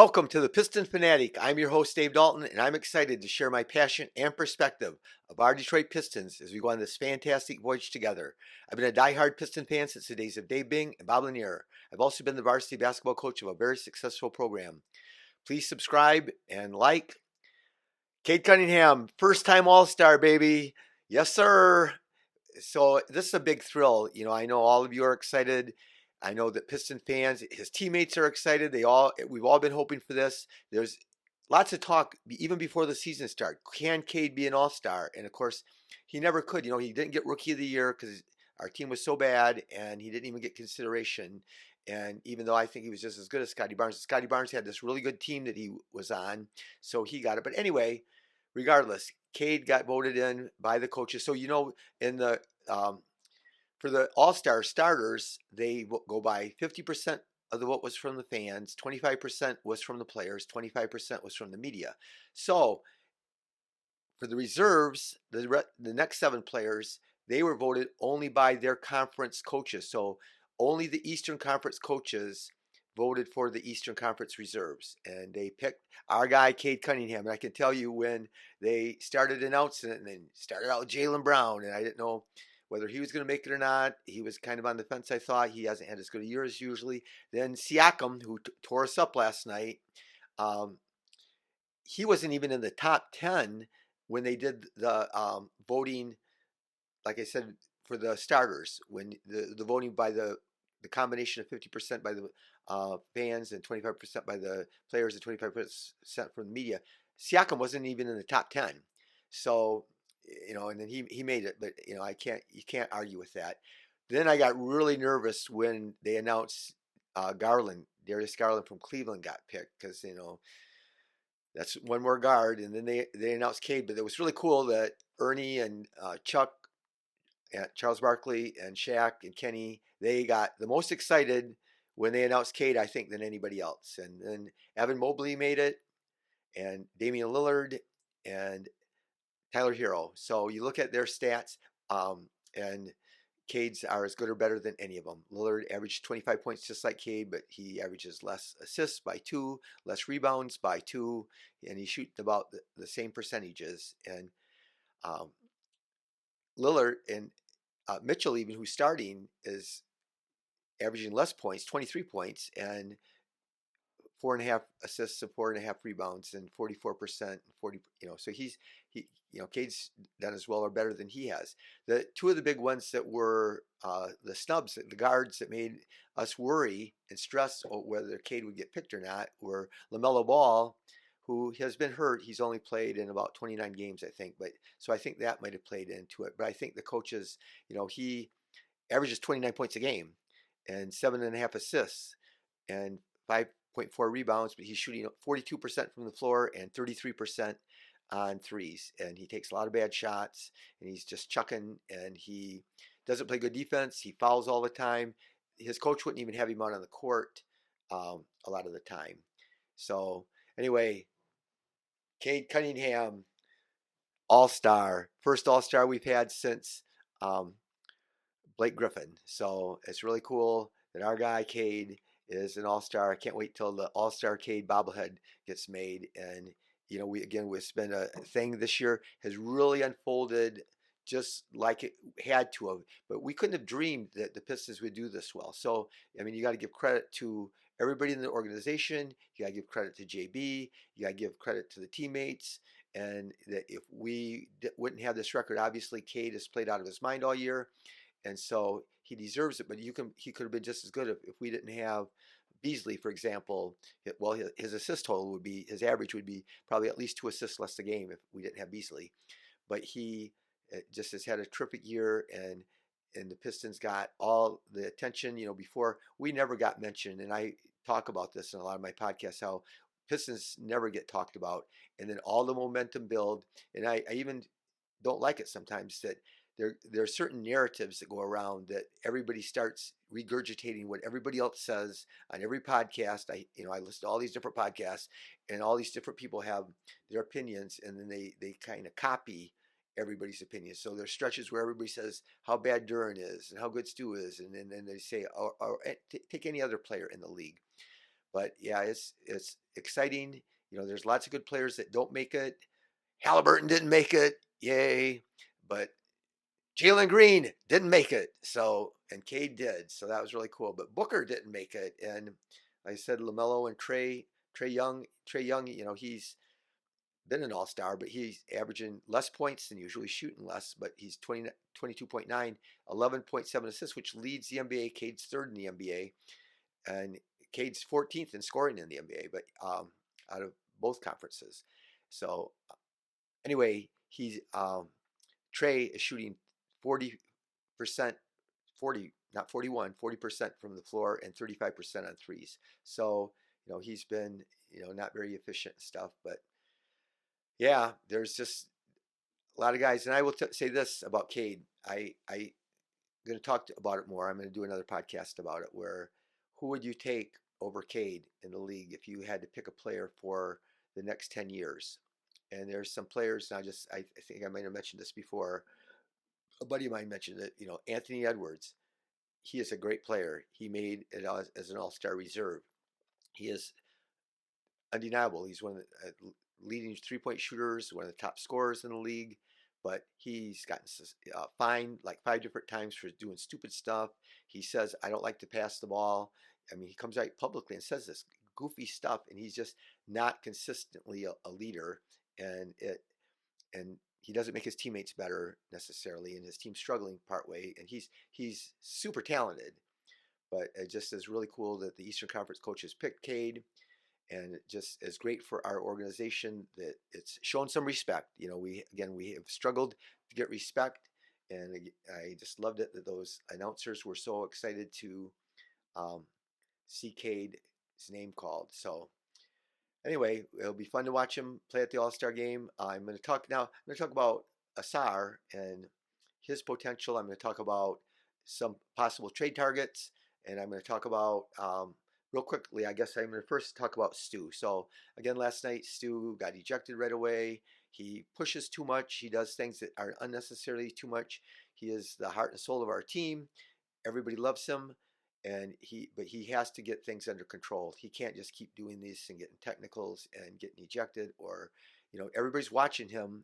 Welcome to the Piston Fanatic. I'm your host, Dave Dalton, and I'm excited to share my passion and perspective of our Detroit Pistons as we go on this fantastic voyage together. I've been a diehard Piston fan since the days of Dave Bing and Bob Lanier. I've also been the varsity basketball coach of a very successful program. Please subscribe and like. Cade Cunningham, first time All-Star, baby. Yes, sir. So this is a big thrill. I know all of you are excited. I know that Piston fans, his teammates are excited. We've all been hoping for this. There's lots of talk even before the season started. Can Cade be an All-Star? And of course, he never could. He didn't get Rookie of the Year because our team was so bad, and he didn't even get consideration. And even though I think he was just as good as Scotty Barnes had this really good team that he was on, so he got it. But anyway, regardless, Cade got voted in by the coaches. So in the for the All-Star starters, they go by 50% of the vote was from the fans, 25% was from the players, 25% was from the media. So for the reserves, the next 7 players, they were voted only by their conference coaches. So only the Eastern Conference coaches voted for the Eastern Conference reserves, and they picked our guy Cade Cunningham. And I can tell you when they started announcing it, and then started out with Jaylen Brown, and I didn't know whether he was going to make it or not. He was kind of on the fence, I thought. He hasn't had as good a year as usually. Then Siakam, who tore us up last night, he wasn't even in the top 10 when they did the voting, like I said, for the starters, when the voting by the combination of 50% by the fans and 25% by the players and 25% from the media. Siakam wasn't even in the top 10. So, and then he made it, but you can't argue with that. Then I got really nervous when they announced Darius Garland from Cleveland got picked, because that's one more guard, and then they announced Cade. But it was really cool that Ernie and Chuck, and Charles Barkley and Shaq and Kenny, they got the most excited when they announced Cade, I think, than anybody else. And then Evan Mobley made it, and Damian Lillard, and Tyler Hero. So you look at their stats, and Cade's are as good or better than any of them. Lillard averaged 25 points just like Cade, but he averages less assists by 2, less rebounds by 2, and he's shooting about the same percentages. And Lillard and Mitchell, even who's starting, is averaging less points, 23 points, and 4.5 assists and 4.5 rebounds, and 44%, 40. So Cade's done as well or better than he has. The two of the big ones that were the snubs, the guards that made us worry and stress whether Cade would get picked or not, were Lamelo Ball, who has been hurt. He's only played in about 29 games, I think. So I think that might have played into it. But I think the coaches, he averages 29 points a game and 7.5 assists and 5.4 rebounds, but he's shooting 42% from the floor and 33% on threes. And he takes a lot of bad shots, and he's just chucking, and he doesn't play good defense. He fouls all the time. His coach wouldn't even have him out on the court a lot of the time. So anyway, Cade Cunningham, All-Star. First All-Star we've had since Blake Griffin. So it's really cool that our guy Cade is an All-Star. I can't wait till the All-Star Cade bobblehead gets made. And, it's been a thing this year, has really unfolded just like it had to have. But we couldn't have dreamed that the Pistons would do this well. So, you got to give credit to everybody in the organization. You got to give credit to JB. You got to give credit to the teammates. And that if we wouldn't have this record, obviously Cade has played out of his mind all year, and so he deserves it. But he could have been just as good if we didn't have Beasley, for example. Well, his assist total his average would be probably at least 2 assists less a game if we didn't have Beasley. But he just has had a terrific year, and the Pistons got all the attention. Before, we never got mentioned, and I talk about this in a lot of my podcasts, how Pistons never get talked about, and then all the momentum build. And I even don't like it sometimes that there are certain narratives that go around that everybody starts regurgitating what everybody else says on every podcast. I listen to all these different podcasts, and all these different people have their opinions, and then they kind of copy everybody's opinion. So there's stretches where everybody says how bad Duran is and how good Stu is, and then they say, or take any other player in the league. But yeah, it's exciting. There's lots of good players that don't make it. Halliburton didn't make it, yay! But Jalen Green didn't make it, and Cade did, so that was really cool. But Booker didn't make it, and like I said, Lamelo and Trae Young, he's been an all-star, but he's averaging less points than usually, shooting less, but he's 22.9, 11.7 assists, which leads the NBA. Cade's third in the NBA, and Cade's 14th in scoring in the NBA, but out of both conferences. So anyway, he's Trae is shooting 40%, 40, not 41, 40% from the floor and 35% on threes. So, he's been, not very efficient and stuff, but yeah, there's just a lot of guys. And I will say this about Cade. I'm going to talk about it more. I'm going to do another podcast about it where who would you take over Cade in the league if you had to pick a player for the next 10 years? And there's some players, and I think I might have mentioned this before. A buddy of mine mentioned it, Anthony Edwards. He is a great player. He made it as an all-star reserve. He is undeniable. He's one of the leading three-point shooters, one of the top scorers in the league. But he's gotten fined like 5 different times for doing stupid stuff. He says, "I don't like to pass the ball." I mean, he comes out publicly and says this goofy stuff, and he's just not consistently a leader. And he doesn't make his teammates better necessarily, and his team's struggling part way. And he's super talented, but it just is really cool that the Eastern Conference coaches picked Cade, and it just is great for our organization that it's shown some respect. We have struggled to get respect, and I just loved it that those announcers were so excited to um, see Cade's name called. So anyway, it'll be fun to watch him play at the All-Star game. I'm going to talk now. I'm going to talk about Ausar and his potential. I'm going to talk about some possible trade targets, and I'm going to talk about real quickly. I guess I'm going to first talk about Stu. So again, last night Stu got ejected right away. He pushes too much. He does things that are unnecessarily too much. He is the heart and soul of our team. Everybody loves him, but he has to get things under control. He can't just keep doing this and getting technicals and getting ejected, or everybody's watching him.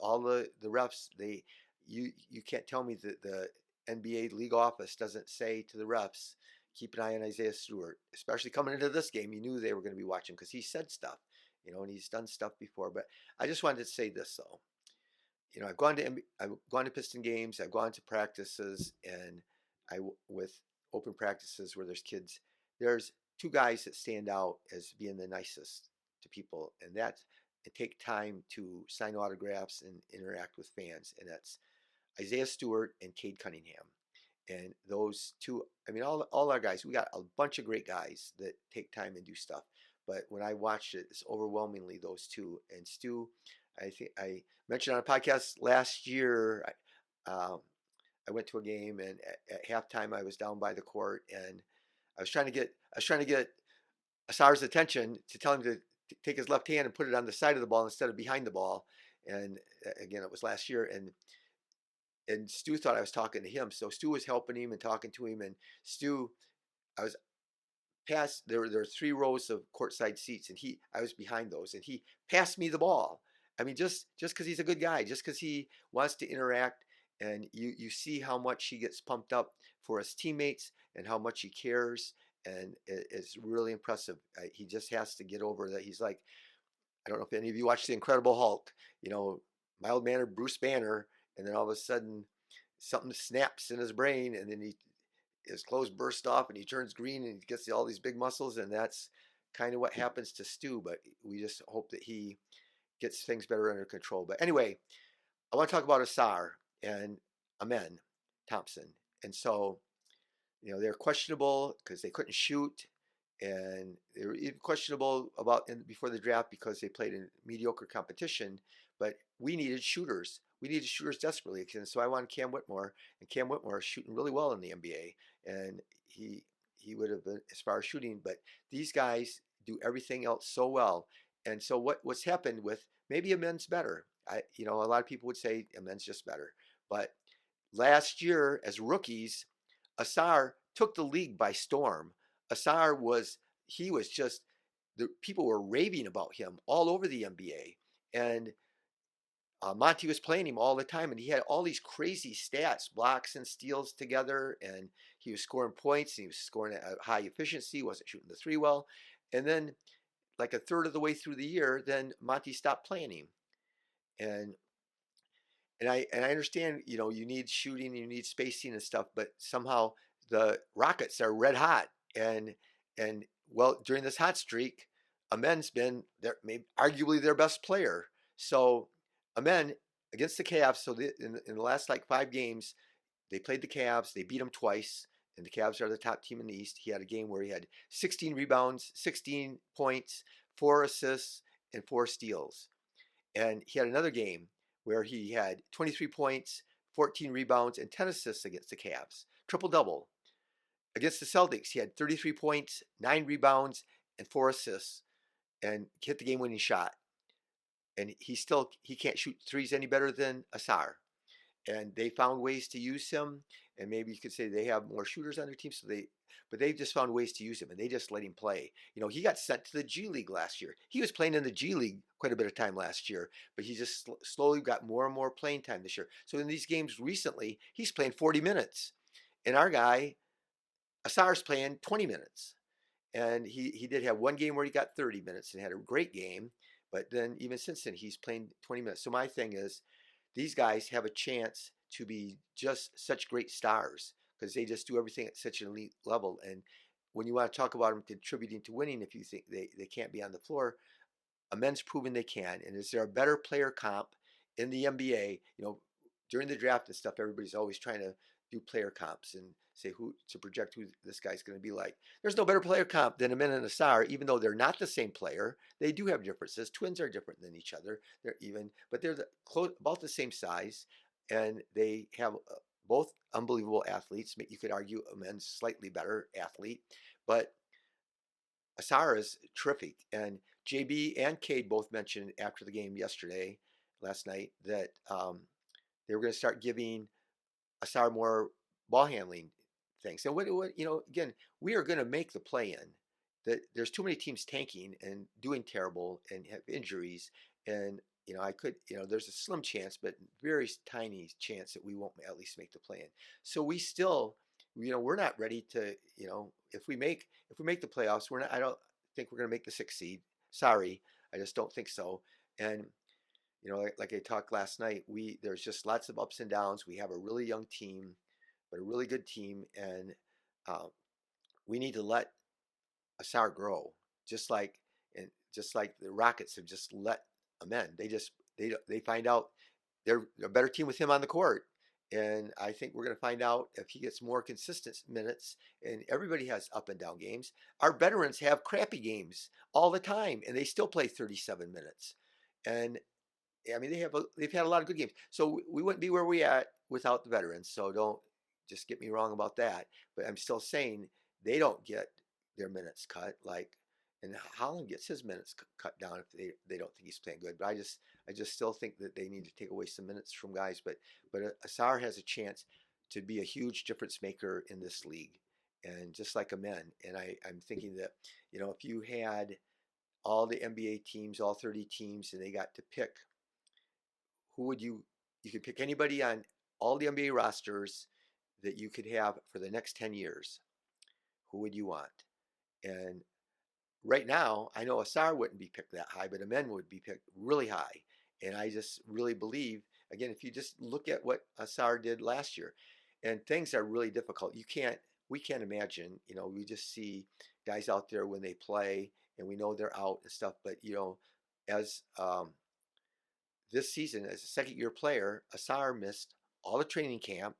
All the refs, you can't tell me that the NBA league office doesn't say to the refs, keep an eye on Isaiah Stewart, especially coming into this game. You knew they were going to be watching because he said stuff, and he's done stuff before. But I just wanted to say this though. I've gone to Piston games, I've gone to practices, and I with open practices where there's kids. There's two guys that stand out as being the nicest to people, and that's and take time to sign autographs and interact with fans, and that's Isaiah Stewart and Cade Cunningham. And those two, I mean, all our guys, we got a bunch of great guys that take time and do stuff. But when I watched it, it's overwhelmingly those two. And Stu, I think I mentioned on a podcast last year, I went to a game, and at halftime I was down by the court, and I was trying to get Asar's attention to tell him to take his left hand and put it on the side of the ball instead of behind the ball. And again, it was last year, and Stu thought I was talking to him, so Stu was helping him and talking to him, and Stu, I was past there were 3 rows of courtside seats, and I was behind those, and he passed me the ball. I mean, just because he's a good guy, just because he wants to interact, and you see how much he gets pumped up for his teammates and how much he cares, and it's really impressive. He just has to get over that. He's like, I don't know if any of you watched The Incredible Hulk, mild mannered Bruce Banner, and then all of a sudden something snaps in his brain, and then his clothes burst off, and he turns green, and he gets all these big muscles, and that's kind of what happens to Stu. But we just hope that he gets things better under control. But anyway, I want to talk about Ausar and Amen Thompson. And so, they're questionable because they couldn't shoot, and they were even questionable before the draft because they played in mediocre competition. But we needed shooters. We needed shooters desperately, and so I wanted Cam Whitmore, and Cam Whitmore is shooting really well in the NBA, and he would have been as far as shooting. But these guys do everything else so well, and so what's happened with maybe Amen's better. A lot of people would say Amen's just better, but last year as rookies, Ausar took the league by storm. Ausar he was just the people were raving about him all over the NBA, and Monty was playing him all the time, and he had all these crazy stats, blocks and steals together, and he was scoring points, and he was scoring at high efficiency, wasn't shooting the three well, and then like a third of the way through the year, then Monty stopped playing him, and I understand, you need shooting, you need spacing and stuff, but somehow the Rockets are red hot, and well, during this hot streak, Amen's been maybe arguably their best player. So Amen against the Cavs. So in the last like 5 games, they played the Cavs. They beat them twice, and the Cavs are the top team in the East. He had a game where he had 16 rebounds, 16 points, 4 assists, and 4 steals. And he had another game where he had 23 points, 14 rebounds, and 10 assists against the Cavs. Triple double. Against the Celtics, he had 33 points, 9 rebounds, and 4 assists, and hit the game winning shot. And he can't shoot threes any better than Ausar. And they found ways to use him. And maybe you could say they have more shooters on their team, but they just found ways to use him, and they just let him play. He got sent to the G League last year. He was playing in the G League quite a bit of time last year, but he just slowly got more and more playing time this year. So in these games recently, he's playing 40 minutes, and our guy Asar's playing 20 minutes. And he did have one game where he got 30 minutes and had a great game, but then even since then he's playing 20 minutes. So my thing is, these guys have a chance to be just such great stars because they just do everything at such an elite level. And when you want to talk about them contributing to winning, if you think they can't be on the floor, Amen's proven they can. And is there a better player comp in the NBA? During the draft and stuff, everybody's always trying to do player comps and say who to project who this guy's going to be like. There's no better player comp than Amen and Ausar, even though they're not the same player. They do have differences. Twins are different than each other. But they're about the same size, and they have both unbelievable athletes. You could argue Amen's slightly better athlete, but Ausar is terrific. And JB and Cade both mentioned after the game last night, that they were going to start giving Ausar more ball handling things. And again, we are going to make the play in. That there's too many teams tanking and doing terrible and have injuries. And there's a slim chance, but very tiny chance that we won't at least make the play in. So we still, we're not ready to, if we make the playoffs, I don't think we're going to make the 6th seed. Sorry, I just don't think so. And like I talked last night, there's just lots of ups and downs. We have a really young team, but a really good team, and we need to let Ausar grow, just like the Rockets have just let Amen. They find out they're a better team with him on the court, and I think we're going to find out if he gets more consistent minutes. And everybody has up and down games. Our veterans have crappy games all the time, and they still play 37 minutes. And I mean, they've had a lot of good games. So we wouldn't be where we at without the veterans. So don't just get me wrong about that. But I'm still saying they don't get their minutes cut. And Holland gets his minutes cut down if they don't think he's playing good. But I just still think that they need to take away some minutes from guys. But Ausar has a chance to be a huge difference maker in this league, and just like Amen. And I'm thinking that if you had all the NBA teams, all 30 teams, and they got to pick who would you could pick anybody on all the NBA rosters that you could have for the next 10 years. Who would you want? And right now, I know Ausar wouldn't be picked that high, but Amen would be picked really high. And I just really believe, again, if you just look at what Ausar did last year, and things are really difficult. We can't imagine, we just see guys out there when they play and we know they're out and stuff. But, as this season, as a second-year player, Ausar missed all the training camp.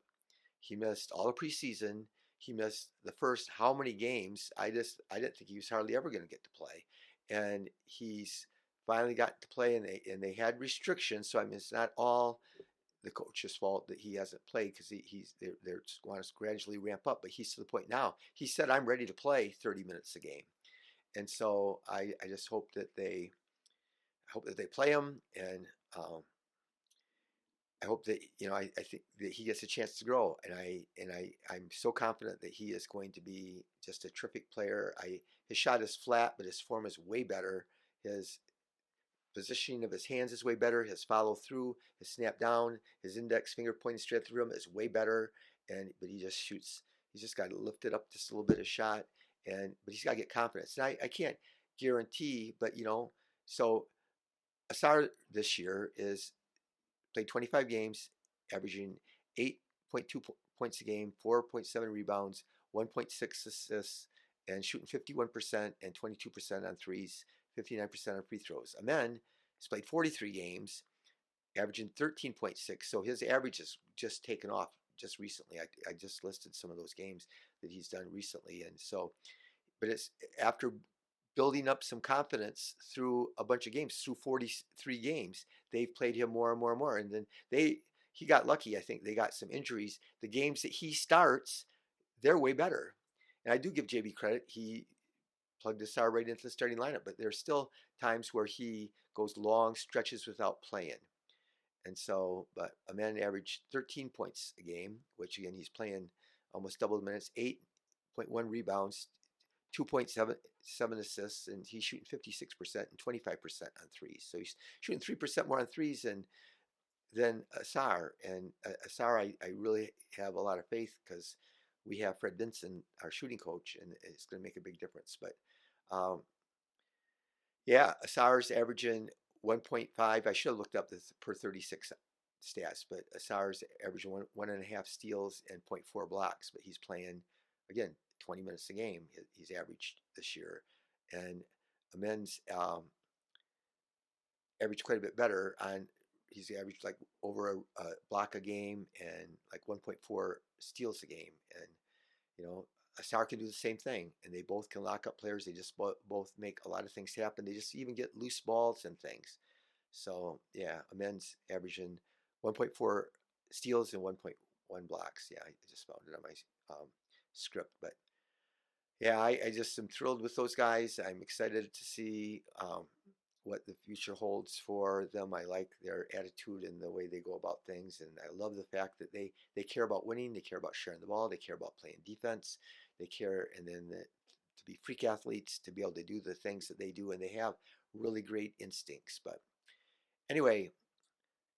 He missed all the preseason. He missed the first how many games? I didn't think he was hardly ever going to get to play, and he's finally got to play. And they had restrictions, so I mean it's not all the coach's fault that he hasn't played, because they're want to gradually ramp up. But he's to the point now. He said, "I'm ready to play 30 minutes a game," and so I just hope that they play him. And I hope that I think that he gets a chance to grow, and I'm so confident that he is going to be just a terrific player. His shot is flat, but his form is way better. His positioning of his hands is way better. His follow through, his snap down, his index finger pointing straight through him is way better. But he just shoots. He's just got to lift it up just a little bit of shot, but he's got to get confidence. And I can't guarantee, but so Ausar this year is played 25 games, averaging 8.2 points a game, 4.7 rebounds, 1.6 assists, and shooting 51% and 22% on threes, 59% on free throws. Amen has played 43 games, averaging 13.6. So his average has just taken off just recently. I just listed some of those games that he's done recently. And so, but it's after building up some confidence through a bunch of games, through 43 games, they've played him more and more and more. And then he got lucky. I think they got some injuries. The games that he starts, they're way better. And I do give JB credit. He plugged Ausar right into the starting lineup, but there's still times where he goes long stretches without playing. And so, but Amen averaged 13 points a game, which again, he's playing almost double the minutes, 8.1 rebounds, 2.7 assists, and he's shooting 56% and 25% on threes. So he's shooting 3% more on threes than Ausar. And Ausar, I really have a lot of faith because we have Fred Vinson, our shooting coach, and it's going to make a big difference. But yeah, Ausar's averaging 1.5. I should have looked up this per 36 stats, but Ausar's averaging one and a half steals and 0.4 blocks. But he's playing again 20 minutes a game. He's averaged this year, and Amen's averaged quite a bit better on. He's averaged like over a block a game and like 1.4 steals a game, and Ausar can do the same thing, and they both can lock up players. They just both make a lot of things happen. They just even get loose balls and things. So yeah, Amen's averaging 1.4 steals and 1.1 blocks. Yeah, I just found it on my script, but yeah, I just am thrilled with those guys. I'm excited to see what the future holds for them. I like their attitude and the way they go about things, and I love the fact that they care about winning. They care about sharing the ball. They care about playing defense. They care, and then to be freak athletes, to be able to do the things that they do, and they have really great instincts. But anyway,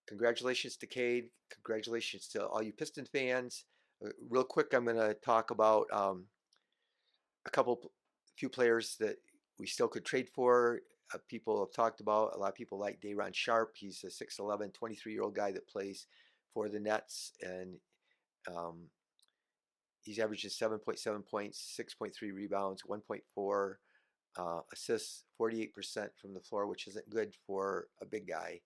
congratulations to Cade. Congratulations to all you Piston fans. Real quick, I'm going to talk about few players that we still could trade for. People have talked about, a lot of people like Day'Ron Sharpe. He's a 6'11", 23-year-old guy that plays for the Nets, and he's averaging 7.7 points, 6.3 rebounds, 1.4 assists, 48% from the floor, which isn't good for a big guy,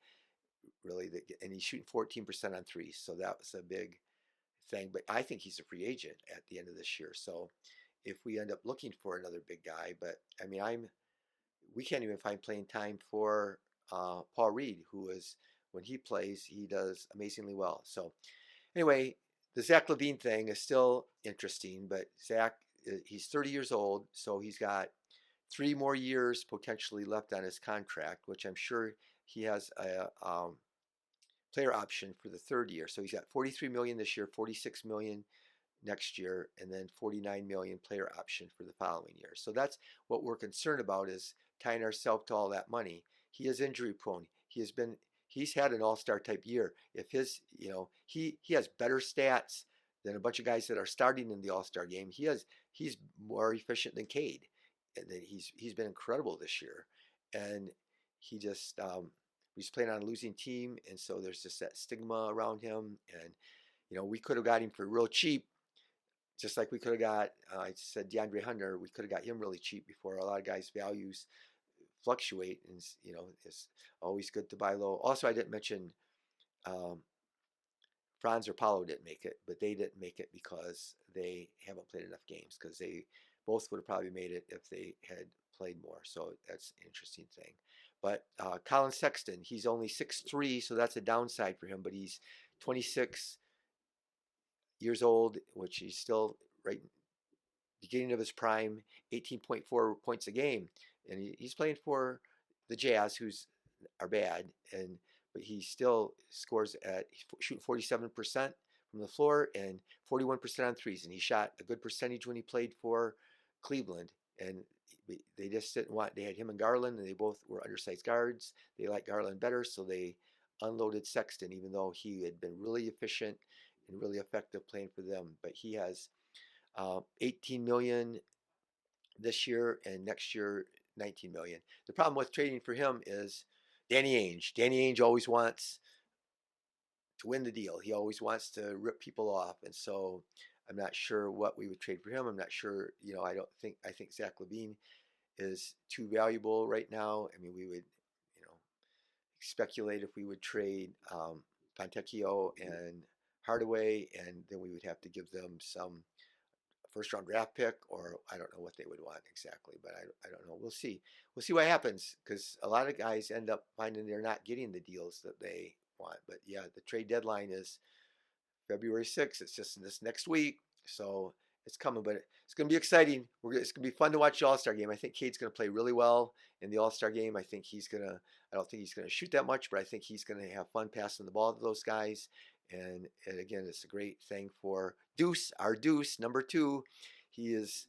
really. And he's shooting 14% on threes, so that was a big thing. But I think he's a free agent at the end of this year. So if we end up looking for another big guy, but I mean, we can't even find playing time for Paul Reed, who is, when he plays, he does amazingly well. So anyway, the Zach LaVine thing is still interesting, but Zach, he's 30 years old, so he's got 3 more years potentially left on his contract, which I'm sure he has a player option for the 3rd year. So he's got 43 million this year, 46 million next year, and then 49 million player option for the following year. So that's what we're concerned about, is tying ourselves to all that money. He is injury prone. He's had an all-star type year. If he has better stats than a bunch of guys that are starting in the all-star game. He's more efficient than Cade, and then he's been incredible this year. And he just he's playing on a losing team, and so there's just that stigma around him. And we could have got him for real cheap, just like we could have got, I said DeAndre Hunter, we could have got him really cheap before. A lot of guys' values fluctuate, and it's always good to buy low. Also, I didn't mention Franz or Paulo didn't make it, but they didn't make it because they haven't played enough games, because they both would have probably made it if they had played more. So that's an interesting thing. But Colin Sexton, he's only 6'3", so that's a downside for him, but he's 26 years old, which he's still right beginning of his prime, 18.4 points a game, and he's playing for the Jazz, who's are bad, but but he still scores at shooting 47% from the floor and 41% on threes. And he shot a good percentage when he played for Cleveland. And they just didn't want, they had him and Garland, and they both were undersized guards. They liked Garland better, so they unloaded Sexton, even though he had been really efficient and really effective playing for them. But he has 18 million this year, and next year 19 million. The problem with trading for him is Danny Ainge. Danny Ainge always wants to win the deal. He always wants to rip people off, and so I'm not sure what we would trade for him. I'm not sure. I think Zach LaVine is too valuable right now. I mean, we would, speculate if we would trade Fontecchio and Hardaway, and then we would have to give them some first round draft pick, or I don't know what they would want exactly, but I don't know. We'll see. We'll see what happens, because a lot of guys end up finding they're not getting the deals that they want. But yeah, the trade deadline is February 6th. It's just this next week. So it's coming, but it's going to be exciting. It's going to be fun to watch the All-Star game. I think Cade's going to play really well in the All-Star game. I don't think he's going to shoot that much, but I think he's going to have fun passing the ball to those guys. And again, it's a great thing for Deuce, our Deuce, number 2. He is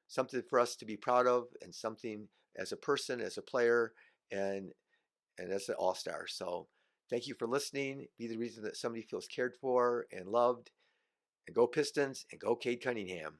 something for us to be proud of, and something as a person, as a player, and as an All-Star. So thank you for listening. Be the reason that somebody feels cared for and loved. And go Pistons, and go Cade Cunningham.